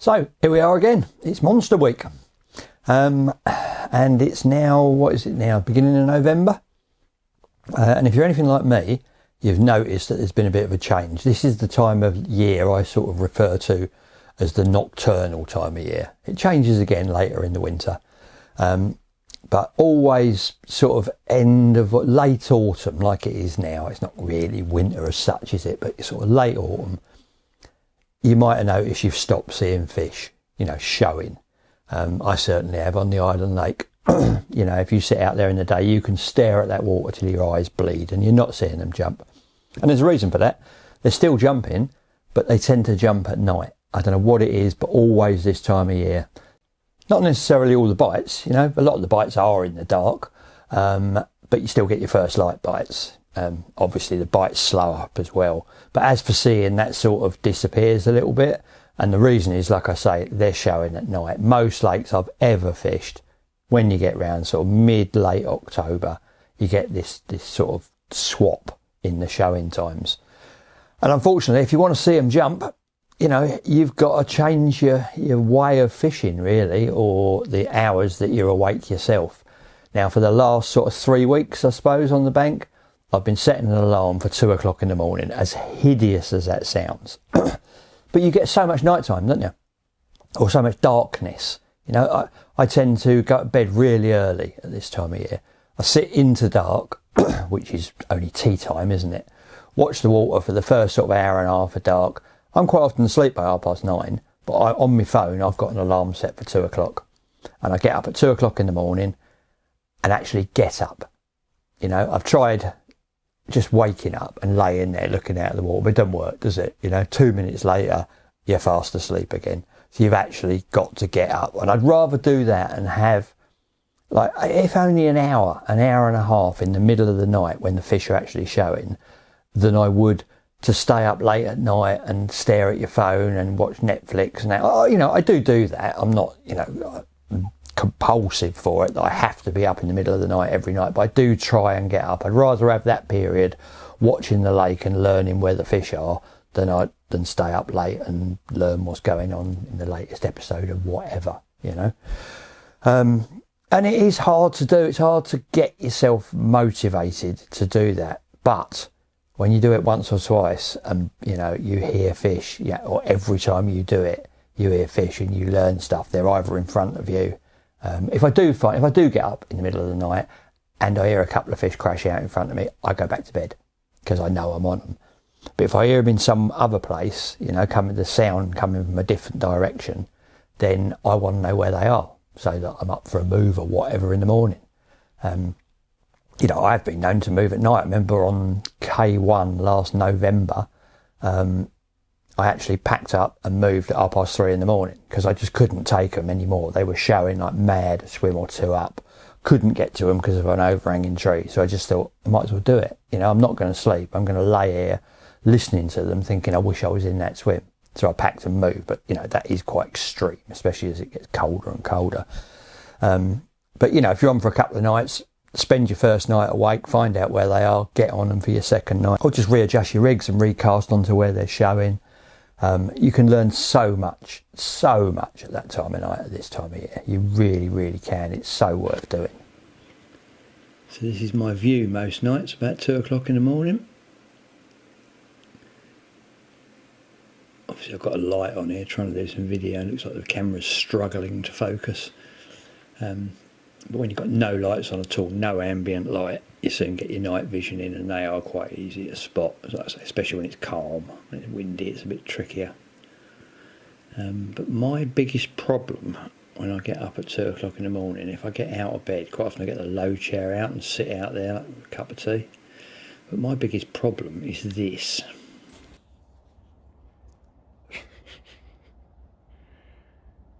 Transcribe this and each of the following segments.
So here we are again. It's Monster Week, and it's now, what is it now? Beginning of November. And if you're anything like me, you've noticed that there's been a bit of a change. This is the time of year I sort of refer to as the nocturnal time of year. It changes again later in the winter, but always sort of end of late autumn, like it is now. It's not really winter as such, is it? But it's sort of late autumn. You might have noticed you've stopped seeing fish, showing. I certainly have on the Island Lake. If you sit out there in the day, you can stare at that water till your eyes bleed and you're not seeing them jump. And there's a reason for that. They're still jumping, but they tend to jump at night. I don't know what it is, but always this time of year. Not necessarily all the bites, a lot of the bites are in the dark, but you still get your first light bites. Obviously the bites slow up as well, but as for seeing, that sort of disappears a little bit, and the reason is, like I say, they're showing at night. Most lakes I've ever fished, when you get round sort of mid-late October, you get this sort of swap in the showing times. And unfortunately, if you want to see them jump, you've got to change your way of fishing, really, or the hours that you're awake yourself. Now, for the last sort of 3 weeks, I suppose, on the bank, I've been setting an alarm for 2 o'clock in the morning, as hideous as that sounds. But you get so much nighttime, don't you? Or so much darkness. I tend to go to bed really early at this time of year. I sit into dark, which is only tea time, isn't it? Watch the water for the first sort of hour and a half of dark. I'm quite often asleep by 9:30, but on my phone I've got an alarm set for 2 o'clock. And I get up at 2 o'clock in the morning and actually get up. I've tried just waking up and laying there looking out at the water, but it doesn't work, does it? 2 minutes later, you're fast asleep again. So you've actually got to get up. And I'd rather do that and have, if only an hour and a half in the middle of the night when the fish are actually showing, than I would to stay up late at night and stare at your phone and watch Netflix and that. I do that. I'm not, compulsive for it that I have to be up in the middle of the night every night, but I do try and get up. I'd rather have that period watching the lake and learning where the fish are than stay up late and learn what's going on in the latest episode of whatever, and it is hard to do. It's hard to get yourself motivated to do that, but when you do it once or twice and you hear fish, or every time you do it you hear fish and you learn stuff, they're either in front of you. If I do get up in the middle of the night and I hear a couple of fish crash out in front of me, I go back to bed because I know I'm on them. But if I hear them in some other place, the sound coming from a different direction, then I want to know where they are so that I'm up for a move or whatever in the morning. I've been known to move at night. I remember on K1 last November, I actually packed up and moved at 3:30 in the morning because I just couldn't take them anymore. They were showing like mad, a swim or two up. Couldn't get to them because of an overhanging tree. So I just thought, I might as well do it. I'm not going to sleep. I'm going to lay here listening to them thinking, I wish I was in that swim. So I packed and moved. But, that is quite extreme, especially as it gets colder and colder. But, if you're on for a couple of nights, spend your first night awake, find out where they are, get on them for your second night. Or just readjust your rigs and recast onto where they're showing. You can learn so much at that time of night, at this time of year. You really, really can. It's so worth doing. So this is my view most nights, about 2 o'clock in the morning. Obviously I've got a light on here trying to do some video and it looks like the camera's struggling to focus. But when you've got no lights on at all, no ambient light, you soon get your night vision in, and they are quite easy to spot, especially when it's calm. When it's windy, it's a bit trickier. But my biggest problem when I get up at 2 o'clock in the morning, if I get out of bed, quite often I get the low chair out and sit out there with a cup of tea. But my biggest problem is this.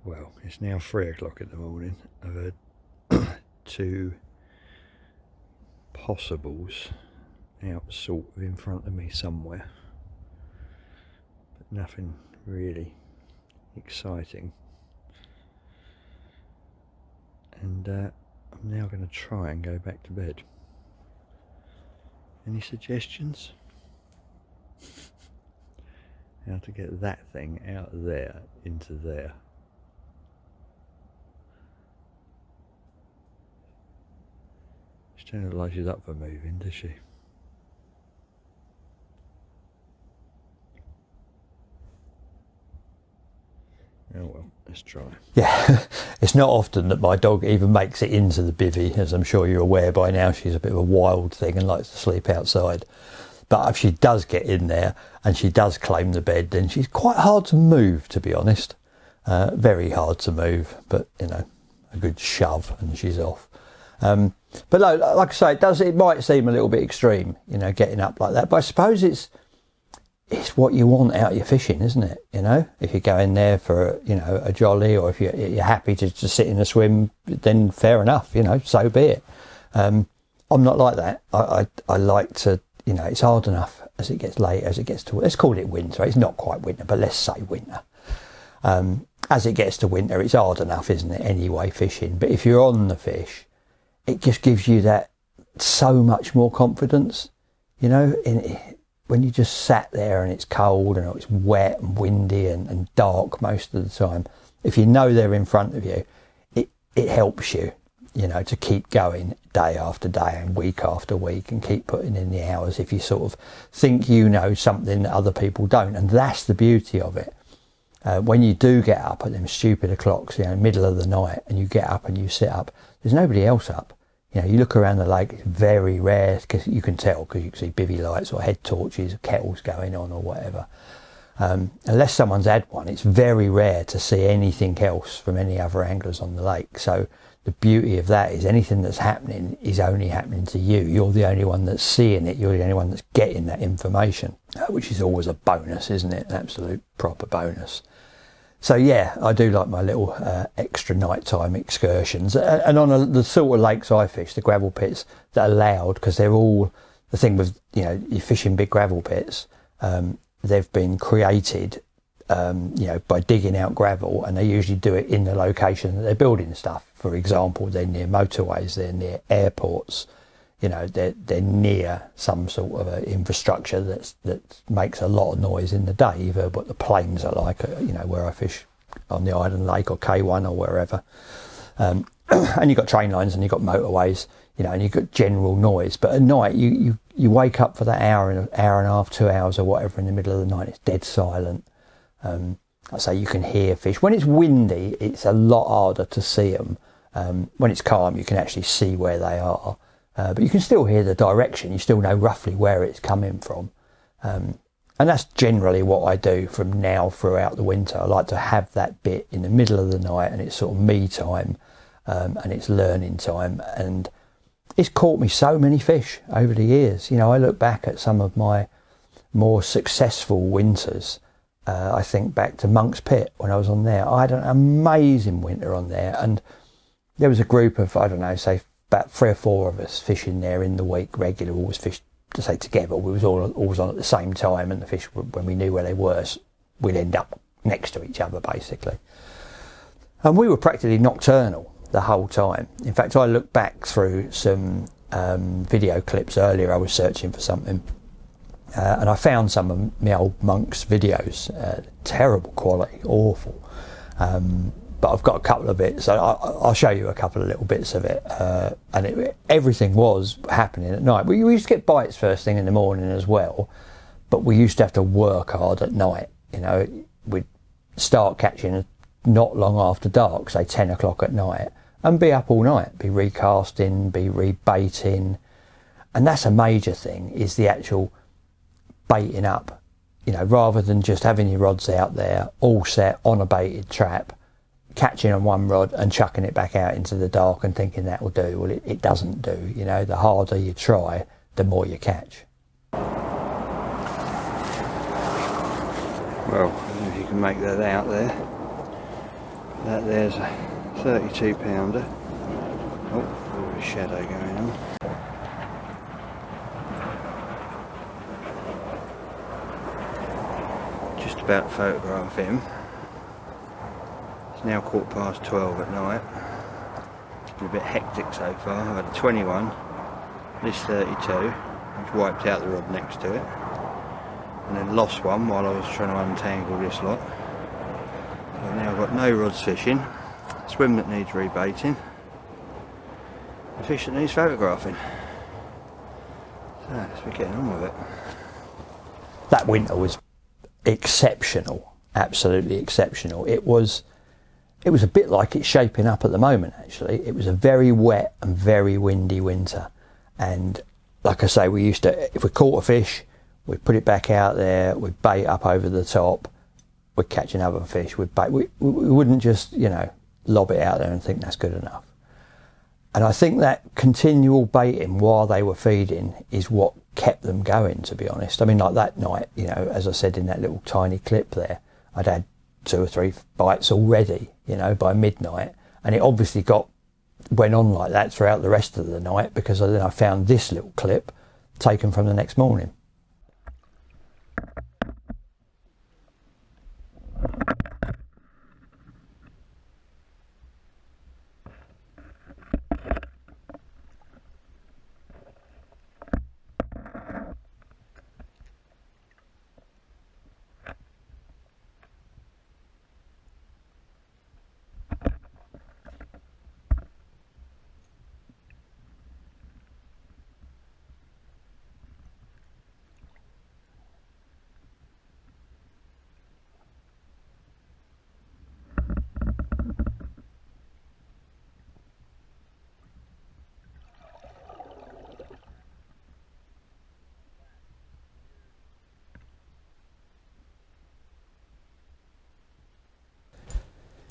Well, it's now 3 o'clock in the morning. I've had 2 possibles out sort of in front of me somewhere, but nothing really exciting. And I'm now going to try and go back to bed. Any suggestions? how to get that thing out of there into there. She doesn't look like she's up for moving, does she? Oh well, let's try. Yeah, it's not often that my dog even makes it into the bivvy, as I'm sure you're aware by now. She's a bit of a wild thing and likes to sleep outside. But if she does get in there and she does claim the bed, then she's quite hard to move, to be honest. Very hard to move, but you know, a good shove and she's off. But no, like I say, it might seem a little bit extreme, you know, getting up like that. But I suppose it's what you want out of your fishing, isn't it? You know, if you're going there for, you know, a jolly, or if you're happy to just sit in a swim, then fair enough, you know, so be it. I'm not like that. I like to, you know, it's hard enough as it gets late, as it gets to, let's call it winter. It's not quite winter, but let's say winter. As it gets to winter, it's hard enough, isn't it, anyway, fishing. But if you're on the fish, it just gives you that so much more confidence, you know, when you just sat there and it's cold and it's wet and windy and dark most of the time. If you know they're in front of you, it helps you, you know, to keep going day after day and week after week and keep putting in the hours if you sort of think you know something that other people don't. And that's the beauty of it. When you do get up at them stupid o'clocks, you know, middle of the night, and you get up and you sit up, there's nobody else up. You know, you look around the lake, it's very rare, because you can tell, because you can see bivvy lights or head torches or kettles going on or whatever. Unless someone's had one, it's very rare to see anything else from any other anglers on the lake. So the beauty of that is anything that's happening is only happening to you. You're the only one that's seeing it. You're the only one that's getting that information, which is always a bonus, isn't it? An absolute proper bonus. So yeah, I do like my little extra nighttime excursions. And on the sort of lakes I fish, the gravel pits that are loud, because they're all, the thing with, you know, you're fishing big gravel pits, they've been created, you know, by digging out gravel, and they usually do it in the location that they're building stuff. For example, they're near motorways, they're near airports, you know, they're near some sort of a infrastructure that makes a lot of noise in the day, either what the plains are like, you know, where I fish on the Island Lake or K1 or wherever. And you've got train lines and you've got motorways, you know, and you've got general noise. But at night, you wake up for that hour and a half, 2 hours or whatever in the middle of the night, it's dead silent. I say you can hear fish. When it's windy, it's a lot harder to see them. When it's calm, you can actually see where they are. But you can still hear the direction. You still know roughly where it's coming from. And that's generally what I do from now throughout the winter. I like to have that bit in the middle of the night, and it's sort of me time, and it's learning time. And it's caught me so many fish over the years. You know, I look back at some of my more successful winters. I think back to Monk's Pit when I was on there. I had an amazing winter on there, and there was a group of, I don't know, say about 3 or 4 of us fishing there in the week regularly. Always fished, to say together. We was always on at the same time, and the fish, when we knew where they were, we'd end up next to each other basically. And we were practically nocturnal the whole time. In fact, I looked back through some video clips earlier. I was searching for something, and I found some of my old Monk's videos. Terrible quality, awful. But I've got a couple of bits, so I'll show you a couple of little bits of it. And everything was happening at night. We used to get bites first thing in the morning as well, but we used to have to work hard at night. You know, we'd start catching not long after dark, say 10 o'clock at night, and be up all night, be recasting, be rebaiting. And that's a major thing, is the actual baiting up. You know, rather than just having your rods out there all set on a baited trap, catching on one rod and chucking it back out into the dark and thinking that will do. Well, it doesn't do. You know, the harder you try, the more you catch. Well, I don't know if you can make that out there. That there's a 32 pounder. Oh, a little shadow going on. Just about to photograph him. Now 12:15 at night. It's been a bit hectic so far. I've had a 21, this 32, which wiped out the rod next to it. and then lost one while I was trying to untangle this lot. So now I've got no rods fishing, swim that needs rebaiting, a fish that needs photographing. So let's be getting on with it. That winter was exceptional, absolutely exceptional. It was a bit like it's shaping up at the moment actually. It was a very wet and very windy winter, and like I say, we used to, if we caught a fish, we'd put it back out there, we'd bait up over the top, we'd catch another fish, we'd bait. We wouldn't just, you know, lob it out there and think that's good enough. And I think that continual baiting while they were feeding is what kept them going, to be honest. I mean, like that night, you know, as I said in that little tiny clip there, I'd had 2 or 3 bites already, you know, by midnight, and it obviously went on like that throughout the rest of the night, because then I found this little clip taken from the next morning.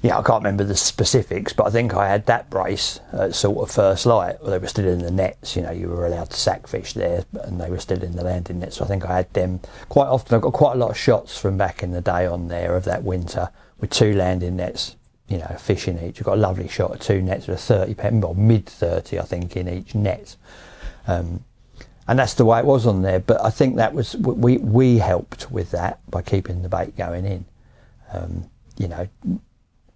Yeah, I can't remember the specifics, but I think I had that brace at sort of first light. Well, they were still in the nets, you know, you were allowed to sack fish there, and they were still in the landing nets. So I think I had them quite often. I've got quite a lot of shots from back in the day on there of that winter with 2 landing nets, you know, fish in each. I've got a lovely shot of 2 nets with a 30 pound, or mid 30, I think, in each net. And that's the way it was on there. But I think that was, we helped with that by keeping the bait going in, you know,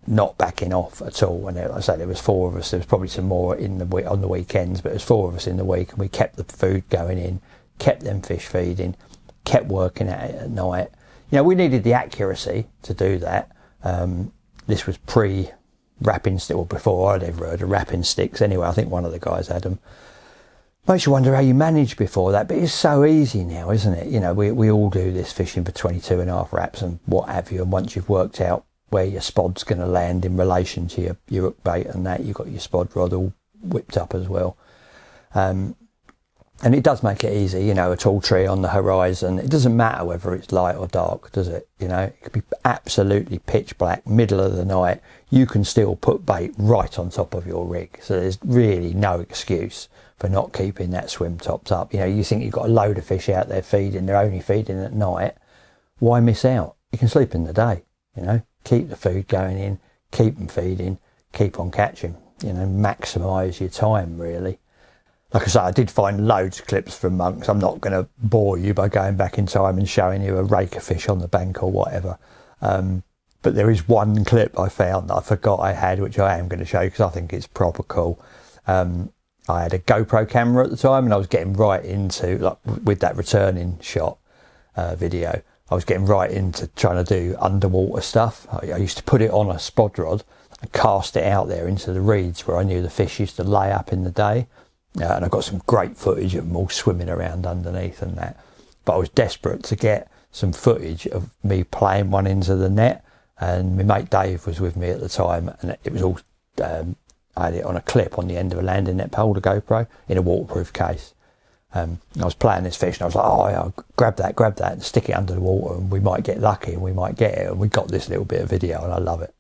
not backing off at all. And like I say, there was 4 of us. There was probably some more in the on the weekends, but there's 4 of us in the week, and we kept the food going in, kept them fish feeding, kept working at it at night. You know, we needed the accuracy to do that. This was pre-wrapping stick, or before I'd ever heard of wrapping sticks. Anyway, I think one of the guys had them. Makes you wonder how you managed before that, but it's so easy now, isn't it? You know, we all do this fishing for 22.5 wraps and what have you, and once you've worked out where your spod's going to land in relation to your hook bait and that, you've got your spod rod all whipped up as well. And it does make it easy, you know, a tall tree on the horizon. It doesn't matter whether it's light or dark, does it? You know, it could be absolutely pitch black, middle of the night. You can still put bait right on top of your rig. So there's really no excuse for not keeping that swim topped up. You know, you think you've got a load of fish out there feeding, they're only feeding at night. Why miss out? You can sleep in the day, you know. Keep the food going in, keep them feeding, keep on catching, you know, maximise your time really. Like I say, I did find loads of clips from monks. I'm not going to bore you by going back in time and showing you a rake of fish on the bank or whatever. But there is one clip I found that I forgot I had, which I am going to show you because I think it's proper cool. I had a GoPro camera at the time, and I was getting right into, like, with that returning shot video, I was getting right into trying to do underwater stuff. I used to put it on a spod rod and cast it out there into the reeds where I knew the fish used to lay up in the day. And I got some great footage of them all swimming around underneath and that. But I was desperate to get some footage of me playing one into the net. And my mate Dave was with me at the time, and it was all, I had it on a clip on the end of a landing net pole, the GoPro, in a waterproof case. I was playing this fish and I was like, oh yeah, grab that and stick it under the water and we might get lucky and we might get it, and we got this little bit of video and I love it.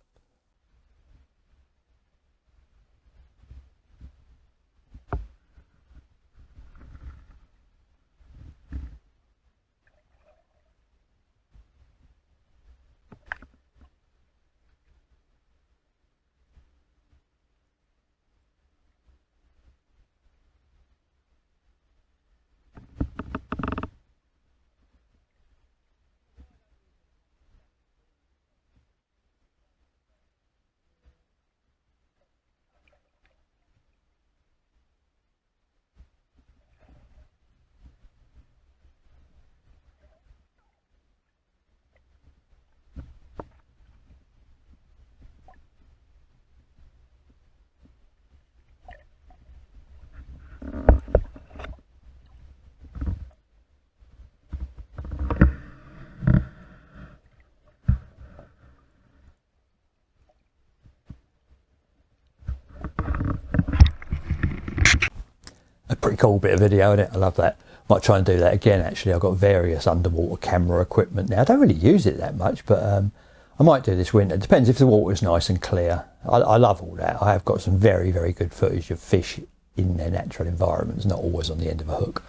pretty cool bit of video, isn't it? I love that. Might try and do that again, actually. I've got various underwater camera equipment now. I don't really use it that much, but I might do this winter. It depends if the water's nice and clear. I love all that. I have got some very, very good footage of fish in their natural environments, not always on the end of a hook.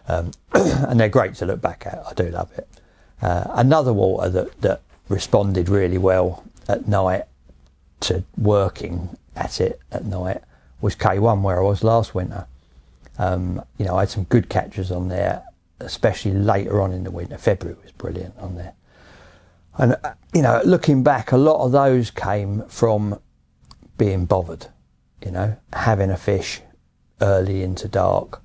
And they're great to look back at. I do love it. Another water that responded really well at night to working at it at night was K1, where I was last winter. You know, I had some good catches on there, especially later on in the winter. February was brilliant on there. And, you know, looking back, a lot of those came from being bothered, you know, having a fish early into dark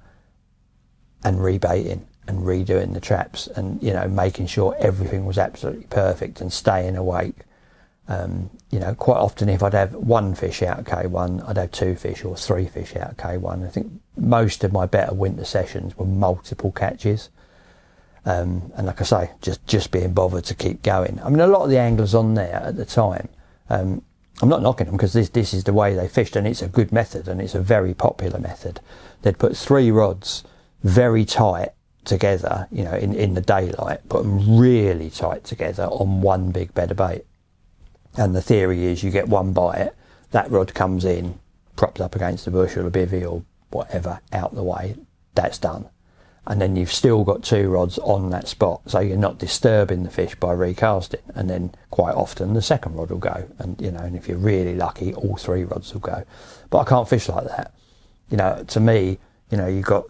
and rebaiting and redoing the traps and, you know, making sure everything was absolutely perfect and staying awake. You know, quite often if I'd have one fish out of K1, I'd have two fish or three fish out of K1. I think most of my better winter sessions were multiple catches. And like I say, just being bothered to keep going. I mean, a lot of the anglers on there at the time, I'm not knocking them because this is the way they fished, and it's a good method and it's a very popular method. They'd put 3 rods very tight together, you know, in the daylight, put them really tight together on one big bed of bait. And the theory is you get one bite, that rod comes in, props up against the bush or a bivvy or whatever, out the way, that's done. And then you've still got 2 rods on that spot, so you're not disturbing the fish by recasting. And then quite often the second rod will go, and you know, and if you're really lucky, all 3 rods will go. But I can't fish like that. You know, to me, you know, you've got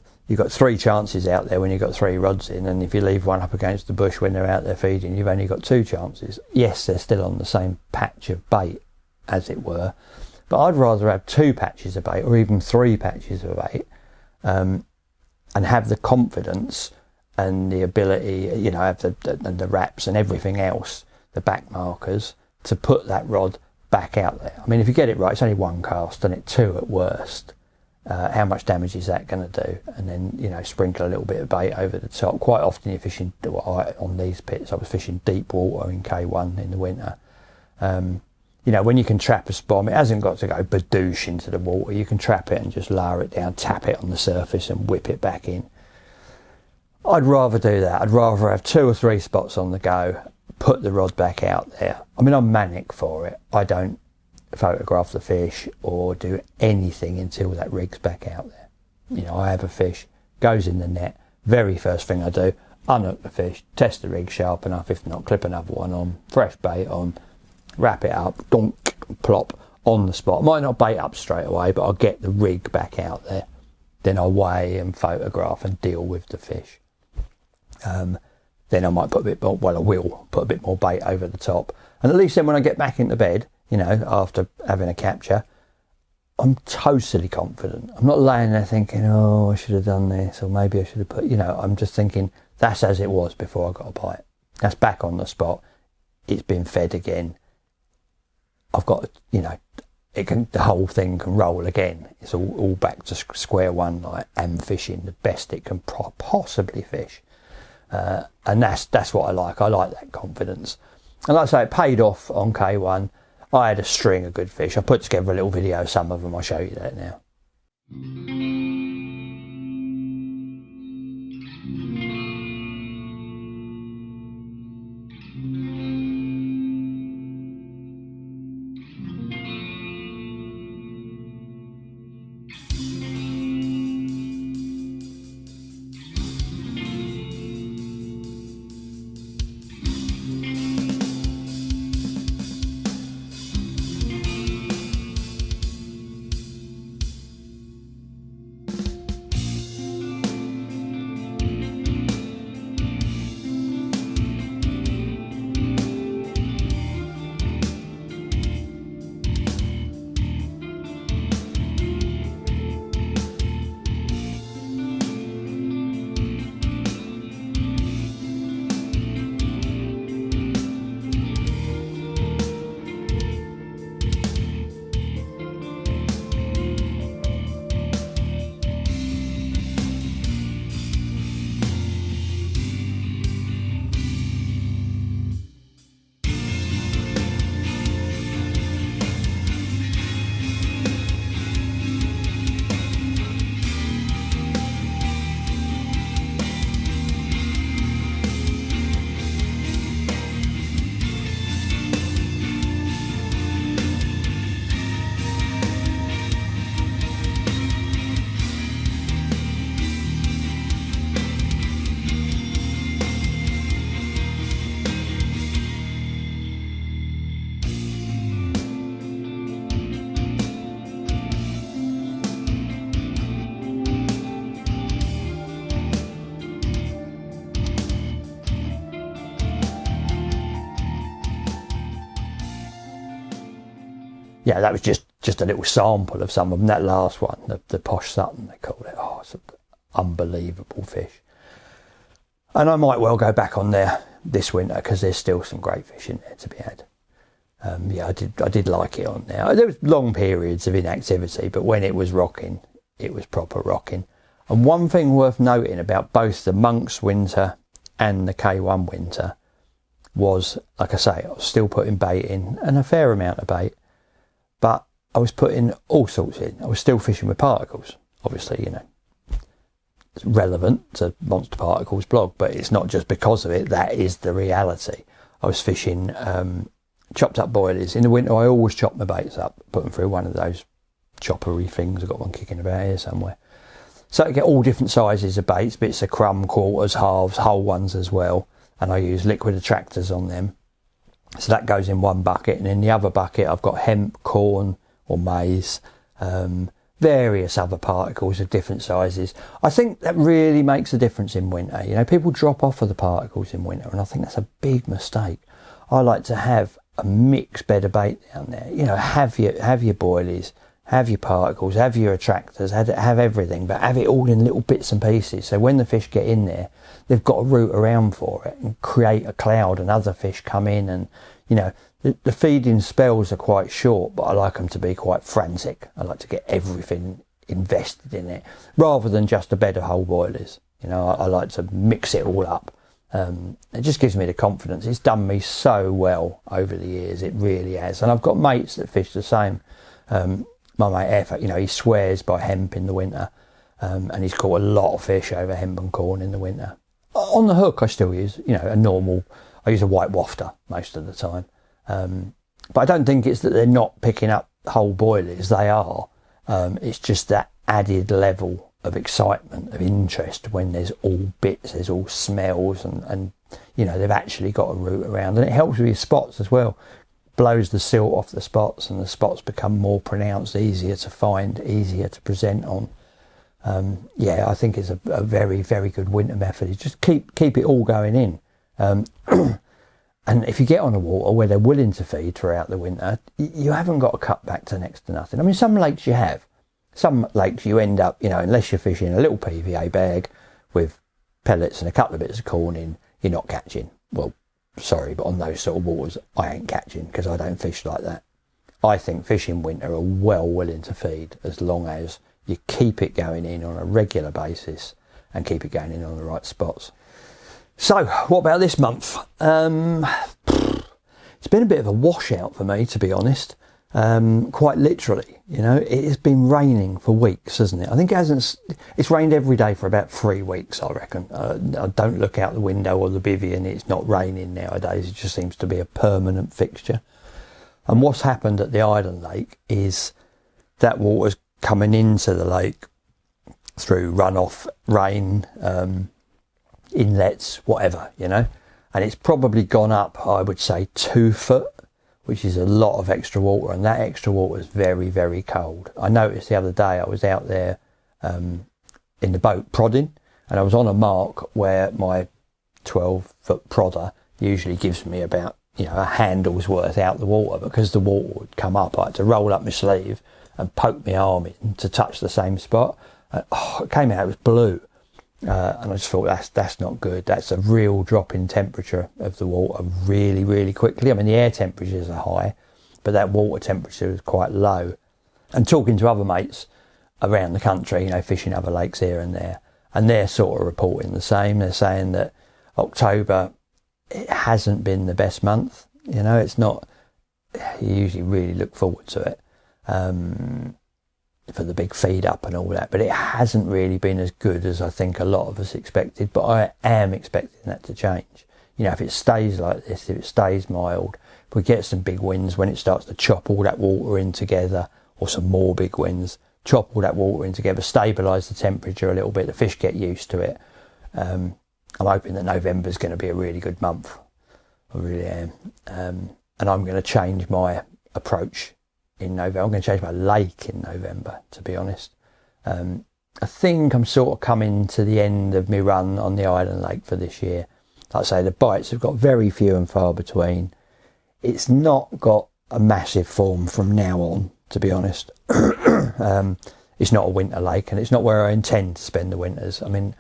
3 chances out there when you've got 3 rods in, and if you leave one up against the bush when they're out there feeding, you've only got 2 chances. Yes, they're still on the same patch of bait, as it were, but I'd rather have 2 patches of bait or even 3 patches of bait, and have the confidence and the ability, you know, have the wraps and everything else, the back markers, to put that rod back out there. I mean, if you get it right, it's only 1 cast and it's 2 at worst. How much damage is that going to do? And then, you know, sprinkle a little bit of bait over the top. Quite often you're fishing, on these pits, I was fishing deep water in K1 in the winter. You know, when you can trap a spot, it hasn't got to go badoosh into the water. You can trap it and just lower it down, tap it on the surface and whip it back in. I'd rather do that. I'd rather have 2 or 3 spots on the go, put the rod back out there. I mean, I'm manic for it. I don't photograph the fish or do anything until that rig's back out there. You know, I have a fish, goes in the net, very first thing I do, unhook the fish, test the rig sharp enough, if not, clip another one on, fresh bait on, wrap it up, donk, plop, on the spot. Might not bait up straight away, but I'll get the rig back out there. Then I'll weigh and photograph and deal with the fish. Then I might put a bit more, well, I will put a bit more bait over the top. And at least then when I get back into bed, you know, after having a capture, I'm totally confident. I'm not laying there thinking, oh, I should have done this, or maybe I should have put, you know, I'm just thinking that's as it was before I got a bite. That's back on the spot. It's been fed again. I've got, you know, the whole thing can roll again. It's all back to square one, like, and fishing the best it can possibly fish. And that's what I like. I like that confidence. And like I say, it paid off on K1. I had a string of good fish. I put together a little video of some of them. I'll show you that now. yeah, that was just a little sample of some of them. That last one, the Posh Sutton, they call it. Oh, it's an unbelievable fish. And I might well go back on there this winter because there's still some great fish in there to be had. Yeah, I did like it on there. There was long periods of inactivity, but when it was rocking, it was proper rocking. And one thing worth noting about both the Monks winter and the K1 winter was, like I say, I was still putting bait in, and a fair amount of bait, but I was putting all sorts in. I was still fishing with particles, obviously, you know. It's relevant to Monster Particles blog, but it's not just because of it. That is the reality. I was fishing chopped up boilies. In the winter, I always chop my baits up, put them through one of those choppery things. I've got one kicking about here somewhere. So I get all different sizes of baits, bits of crumb, quarters, halves, whole ones as well. And I use liquid attractors on them. So that goes in one bucket. And in the other bucket, I've got hemp, corn or maize, various other particles of different sizes. I think that really makes a difference in winter. You know, people drop off of the particles in winter, and I think that's a big mistake. I like to have a mixed bed of bait down there. You know, have your boilies, have your particles, have your attractors, have everything, but have it all in little bits and pieces. So when the fish get in there, they've got a route around for it and create a cloud, and other fish come in. And, you know, the feeding spells are quite short, but I like them to be quite frantic. I like to get everything invested in it rather than just a bed of whole boilies. You know, I like to mix it all up. It just gives me the confidence. It's done me so well over the years. It really has. And I've got mates that fish the same. My mate F, you know, he swears by hemp in the winter, and he's caught a lot of fish over hemp and corn in the winter. On the hook, I still use, you know, I use a white wafter most of the time. But I don't think it's that they're not picking up whole boilies. They are. It's just that added level of excitement, of interest when there's all bits, there's all smells, and you know, they've actually got a route around. And it helps with your spots as well. Blows the silt off the spots, and the spots become more pronounced, easier to find, easier to present on. Yeah, I think it's a very, very good winter method. You just keep it all going in. And if you get on a water where they're willing to feed throughout the winter, you haven't got to cut back to next to nothing. I mean, some lakes you have. Some lakes you end up, you know, unless you're fishing a little PVA bag with pellets and a couple of bits of corn in, you're not catching. Well, sorry, but on those sort of waters, I ain't catching because I don't fish like that. I think fish in winter are well willing to feed as long as you keep it going in on a regular basis and keep it going in on the right spots. So, what about this month? It's been a bit of a washout for me, to be honest. Quite literally, you know, it has been raining for weeks, hasn't it? I think it's rained every day for about 3 weeks, I reckon. I don't look out the window or the bivvy and it's not raining nowadays. It just seems to be a permanent fixture. And what's happened at the Island Lake is that water's coming into the lake through runoff, rain, inlets, whatever, you know, and it's probably gone up, I would say, 2 foot, which is a lot of extra water, and that extra water is very, very cold. I noticed the other day I was out there in the boat prodding, and I was on a mark where my 12-foot prodder usually gives me about, you know, a handle's worth out the water. Because the water would come up, I had to roll up my sleeve and poke my arm in to touch the same spot. And, it came out, it was blue. And I just thought that's not good. That's a real drop in temperature of the water really, really quickly. I mean, the air temperatures are high, but that water temperature is quite low. And talking to other mates around the country, you know, fishing other lakes here and there, and they're sort of reporting the same. They're saying that October, it hasn't been the best month. You know, it's not. You usually really look forward to it. For the big feed up and all that, but it hasn't really been as good as I think a lot of us expected. But I am expecting that to change. You know, if it stays like this, if it stays mild, if we get some big winds when it starts to chop all that water in together, or some more big winds, chop all that water in together, stabilise the temperature a little bit, the fish get used to it. I'm hoping that November is going to be a really good month. I really am. And I'm going to change my approach in November. I'm going to change my lake in November, to be honest. I think I'm sort of coming to the end of my run on the Island Lake for this year. Like I say, the bites have got very few and far between. It's not got a massive form from now on, to be honest. It's not a winter lake, and it's not where I intend to spend the winters. I mean,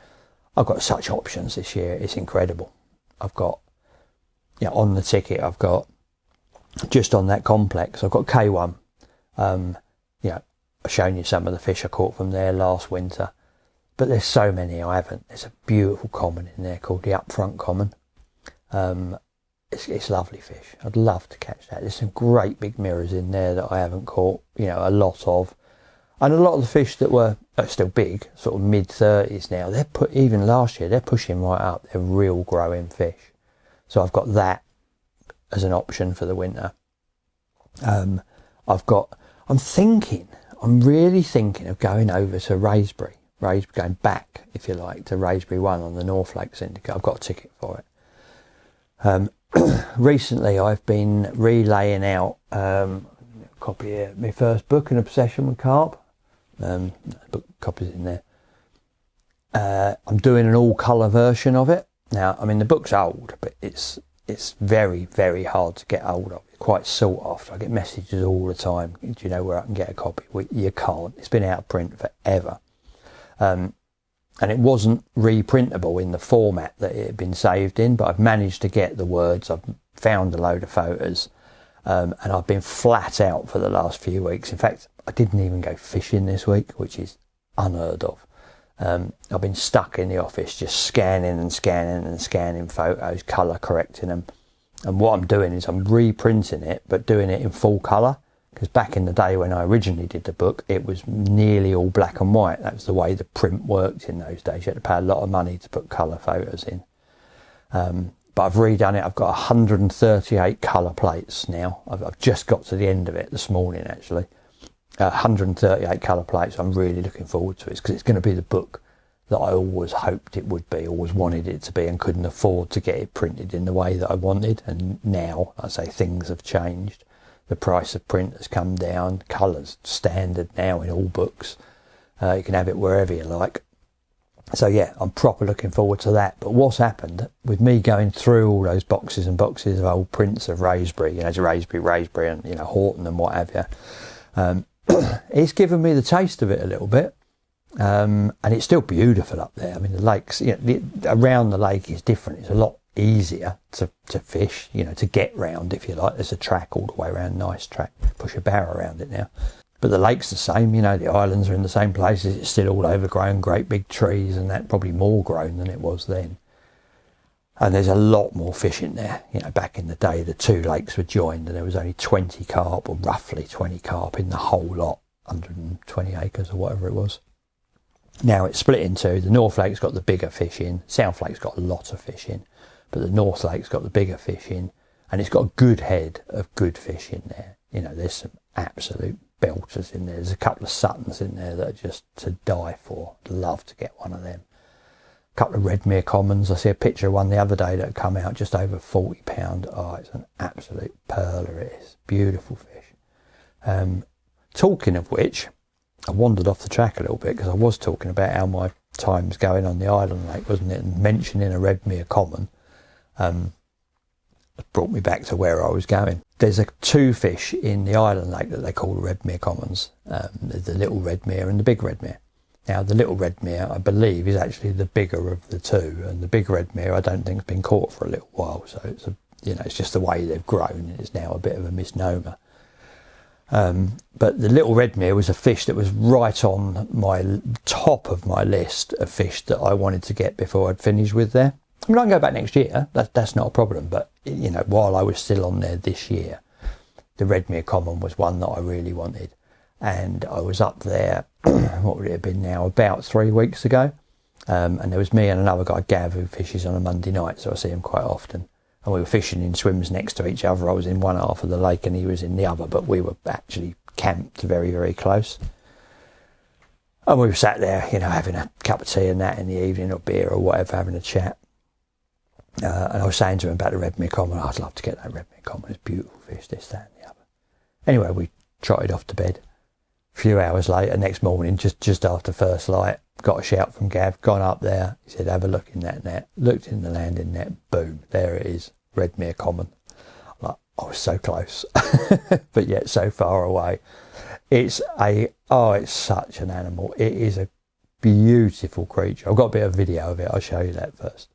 I've got such options this year, it's incredible. I've got, on the ticket, I've got, just on that complex, I've got K1. I've shown you some of the fish I caught from there last winter, but there's so many I haven't. There's a beautiful common in there called the Upfront Common. It's lovely fish. I'd love to catch that. There's some great big mirrors in there that I haven't caught, a lot of. And a lot of the fish that are still big, sort of mid-30s now, even last year, they're pushing right up. They're real growing fish. So I've got that as an option for the winter. I'm really thinking of going over to Raisbury, going back, if you like, to Raisbury 1 on the North Lake Syndicate. I've got a ticket for it. Recently I've been relaying out a copy of my first book, An Obsession with Carp. Book copies in there. I'm doing an all colour version of it. Now, I mean, the book's old, but it's very, very hard to get hold of. It's quite sought after. I get messages all the time. Do you know where I can get a copy? Well, you can't. It's been out of print forever. And it wasn't reprintable in the format that it had been saved in, but I've managed to get the words. I've found a load of photos, and I've been flat out for the last few weeks. In fact, I didn't even go fishing this week, which is unheard of. I've been stuck in the office just scanning photos, colour correcting them. And what I'm doing is I'm reprinting it, but doing it in full colour. Because back in the day when I originally did the book, it was nearly all black and white. That was the way the print worked in those days. You had to pay a lot of money to put colour photos in. But I've redone it. I've got 138 colour plates now. I've just got to the end of it this morning, actually. 138 colour plates. I'm really looking forward to it because it's going to be the book that I always hoped it would be, always wanted it to be, and couldn't afford to get it printed in the way that I wanted. And now, I say, things have changed. The price of print has come down. Colour's standard now in all books. You can have it wherever you like. So yeah, I'm proper looking forward to that. But what's happened with me going through all those boxes and boxes of old prints of Raisbury, Raisbury and, Horton and what have you, it's given me the taste of it a little bit. And it's still beautiful up there. I mean, the lakes, around the lake is different. It's a lot easier to fish, to get round, if you like. There's a track all the way around, nice track. Push a barrow around it now. But the lake's the same, the islands are in the same places. It's still all overgrown, great big trees, and that probably more grown than it was then. And there's a lot more fish in there. Back in the day, the two lakes were joined and there was only 20 carp, or roughly 20 carp in the whole lot, 120 acres or whatever it was. Now it's split in two. The North Lake's got the bigger fish in. South Lake's got a lot of fish in. But the North Lake's got the bigger fish in. And it's got a good head of good fish in there. There's some absolute belters in there. There's a couple of Suttons in there that are just to die for. I'd love to get one of them. A couple of Redmere Commons. I see a picture of one the other day that had come out just over £40. Oh, it's an absolute pearler, it is. Beautiful fish. Talking of which, I wandered off the track a little bit because I was talking about how my time's going on the island lake, wasn't it? And mentioning a Redmere Common brought me back to where I was going. There's two fish in the island lake that they call Redmere Commons. There's the little Redmere and the big Redmere. Now, the little Redmere, I believe, is actually the bigger of the two, and the big Redmere, I don't think, has been caught for a little while. So it's it's just the way they've grown. It's now a bit of a misnomer. But the little Redmere was a fish that was right on my top of my list of fish that I wanted to get before I'd finished with there. I mean, I can go back next year. That's not a problem. But while I was still on there this year, the Redmere Common was one that I really wanted. And I was up there, what would it have been now, about 3 weeks ago. And there was me and another guy, Gav, who fishes on a Monday night, so I see him quite often. And we were fishing in swims next to each other. I was in one half of the lake and he was in the other, but we were actually camped very, very close. And we were sat there, having a cup of tea and that in the evening, or beer or whatever, having a chat. And I was saying to him about the Redmere Common. I'd love to get that Redmere Common. It's beautiful fish, this, that and the other. Anyway, we trotted off to bed. A few hours later, next morning, just after first light, got a shout from Gav, gone up there. He said, have a look in that net. Looked in the landing net, boom, there it is, Redmere Common. I'm like, I was so close, but yet so far away. It's such an animal. It is a beautiful creature. I've got a bit of video of it. I'll show you that first.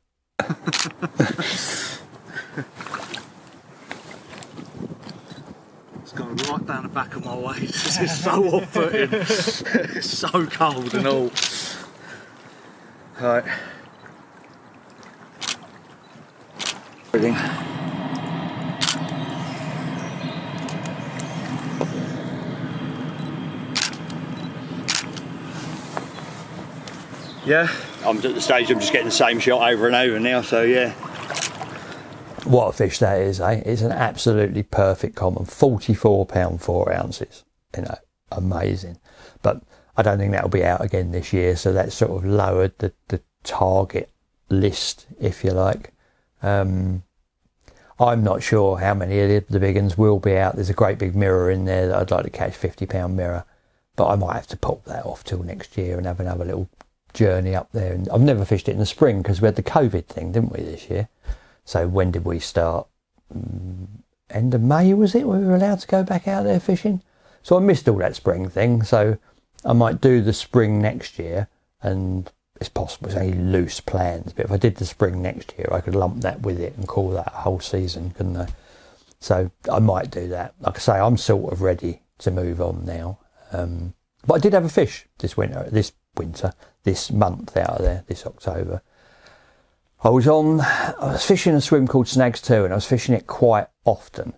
It's gone right down the back of my waist. It's so off-putting. It's so cold and all. Right. Everything. Yeah, I'm at the stage I'm just getting the same shot over and over now, so yeah. What a fish that is, eh? It's an absolutely perfect common, 44 pound 4 ounces. You know, amazing. But I don't think that'll be out again this year, so that's sort of lowered the target list, if you like. I'm not sure how many of the big ones will be out. There's a great big mirror in there that I'd like to catch, 50 pound mirror, but I might have to pull that off till next year and have another little journey up there. And I've never fished it in the spring because we had the COVID thing, didn't we, this year? So when did we start? End of May, was it? We were allowed to go back out there fishing. So I missed all that spring thing. So I might do the spring next year, and it's possible, it's only loose plans, but if I did the spring next year, I could lump that with it and call that a whole season, couldn't I? So I might do that. Like I say, I'm sort of ready to move on now. But I did have a fish this month out of there, this October. I was fishing a swim called Snags 2, and I was fishing it quite often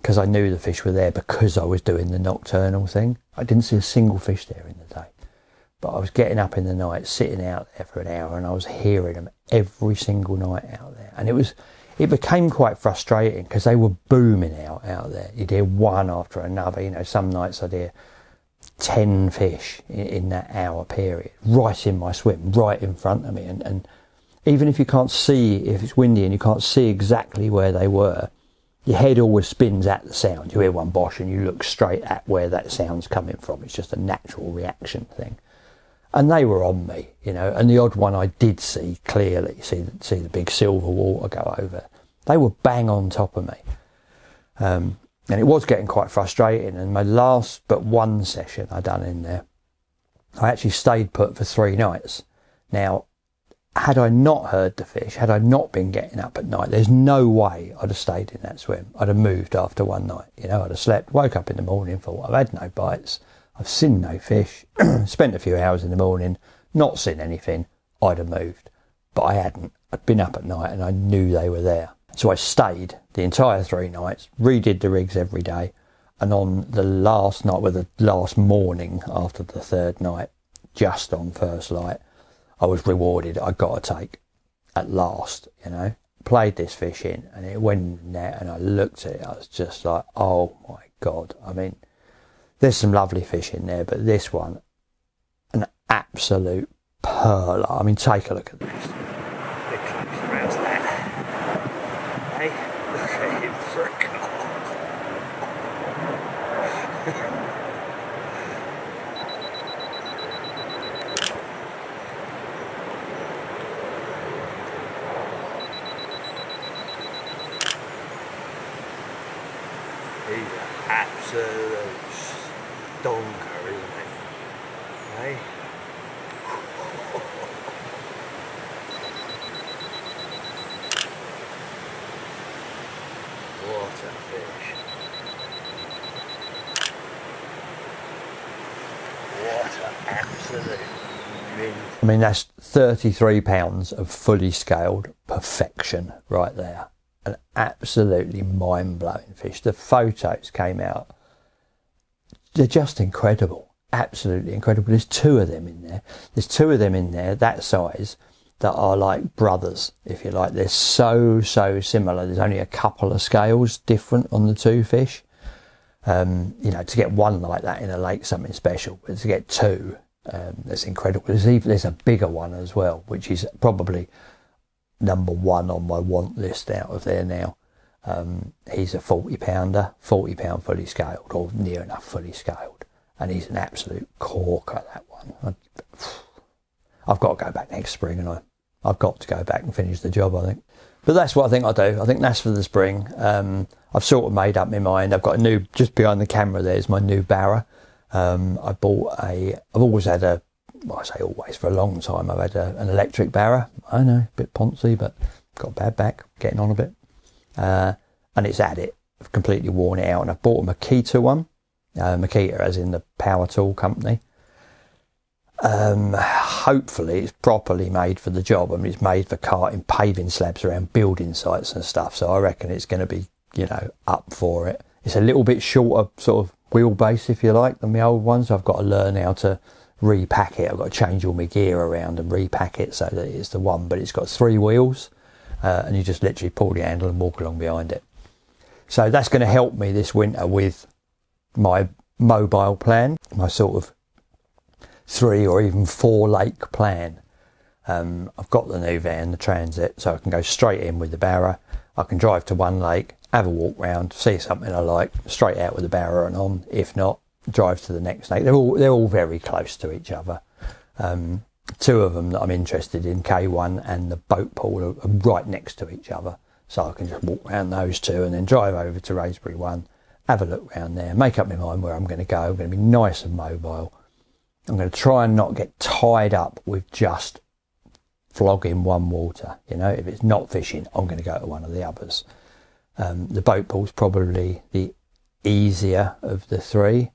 because I knew the fish were there because I was doing the Nocturnal thing. I didn't see a single fish there in the day, but I was getting up in the night, sitting out there for an hour, and I was hearing them every single night out there. And it became quite frustrating because they were booming out there. You'd hear one after another. You know, some nights I'd hear 10 fish in that hour period, right in my swim, right in front of me. And even if you can't see, if it's windy and you can't see exactly where they were, your head always spins at the sound. You hear one bosh and you look straight at where that sound's coming from. It's just a natural reaction thing. And they were on me, you know, and the odd one I did see clearly, see the big silver water go over. They were bang on top of me. And it was getting quite frustrating. And my last but one session I done in there, I actually stayed put for 3 nights. Now, had I not heard the fish, had I not been getting up at night, there's no way I'd have stayed in that swim. I'd have moved after one night. You know, I'd have slept, woke up in the morning, thought, I've had no bites, I've seen no fish, spent a few hours in the morning, not seen anything, I'd have moved. But I hadn't. I'd been up at night and I knew they were there. So I stayed the entire 3 nights, redid the rigs every day, and on the last night, the last morning after the 3rd night, just on first light, I was rewarded. I got a take at last, you know. Played this fish in, and it went in there, and I looked at it. I was just like, oh my God. I mean, there's some lovely fish in there, but this one, an absolute pearl. I mean, take a look at this. How's that? Hey, look at him for a carp. He's an absolute stonker, isn't he? Hey? What a fish. What an absolute mint. I mean, that's 33 pounds of fully scaled perfection right there. An absolutely mind-blowing fish. The photos came out. They're just incredible. Absolutely incredible. There's 2 of them in there. There's 2 of them in there, that size, that are like brothers, if you like. They're so similar. There's only a couple of scales different on the 2 fish. You know, to get one like that in a lake, something special. But to get 2, that's incredible. There's a bigger one as well, which is probably number 1 on my want list out of there now. He's a 40 pounder, 40 pound fully scaled, or near enough fully scaled, and he's an absolute corker, that one. I've got to go back next spring, and I've got to go back and finish the job, I think. But that's what I think I'll do. I think that's for the spring. I've sort of made up my mind. I've got a new, just behind the camera there's my new barra. I've always had well, I say always, for a long time I've had an electric barra. I know, a bit poncy, but got a bad back, getting on a bit. And it's had it. I've completely worn it out, and I've bought a Makita one. Makita as in the power tool company. Hopefully it's properly made for the job. I mean, it's made for carting paving slabs around building sites and stuff, so I reckon it's going to be, you know, up for it. It's a little bit shorter sort of wheelbase, if you like, than the old ones. I've got to learn how to repack it. I've got to change all my gear around and repack it so that it's the one, but it's got 3 wheels, and you just literally pull the handle and walk along behind it. So that's going to help me this winter with my mobile plan, my sort of 3 or even 4 lake plan. I've got the new van, the Transit, so I can go straight in with the barra. I can drive to one lake, have a walk round, see something I like, straight out with the barra and on. If not, drive to the next lake. They're all very close to each other. 2 of them that I'm interested in, K1 and the boat pool, are right next to each other. So I can just walk around those 2 and then drive over to Raspberry 1, have a look around there, make up my mind where I'm going to go. I'm going to be nice and mobile. I'm going to try and not get tied up with just flogging one water. You know, if it's not fishing, I'm going to go to one of the others. The boat pool's probably the easier of the 3,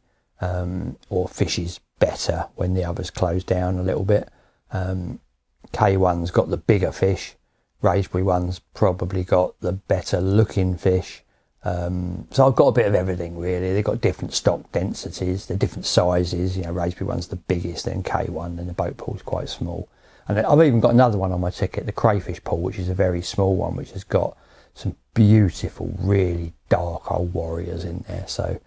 or fishes better when the others close down a little bit. K1's got the bigger fish. Raspberry 1's probably got the better looking fish. So I've got a bit of everything really. They've got different stock densities, they're different sizes. You know, Raspberry 1's the biggest, then K1, and the boat pool's quite small. And I've even got another one on my ticket, the crayfish pool, which is a very small one, which has got some beautiful, really dark old warriors in there. So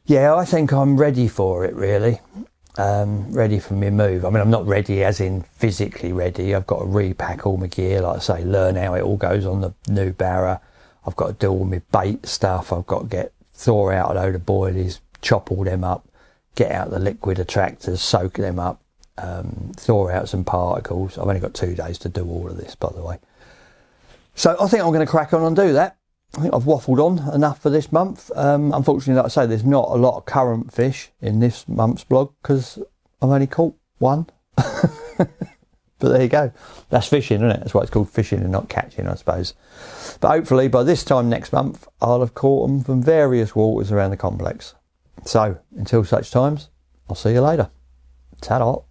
yeah, I think I'm ready for it really. Ready for my move. I mean, I'm not ready as in physically ready. I've got to repack all my gear, like I say, learn how it all goes on the new barra. I've got to do all my bait stuff. I've got to thaw out a load of boilies, chop all them up, get out the liquid attractors, soak them up, thaw out some particles. I've only got 2 days to do all of this, by the way. So I think I'm going to crack on and do that. I think I've waffled on enough for this month. Unfortunately, like I say, there's not a lot of current fish in this month's blog because I've only caught 1. But there you go. That's fishing, isn't it? That's why it's called fishing and not catching, I suppose. But hopefully by this time next month, I'll have caught them from various waters around the complex. So until such times, I'll see you later. Ta-da.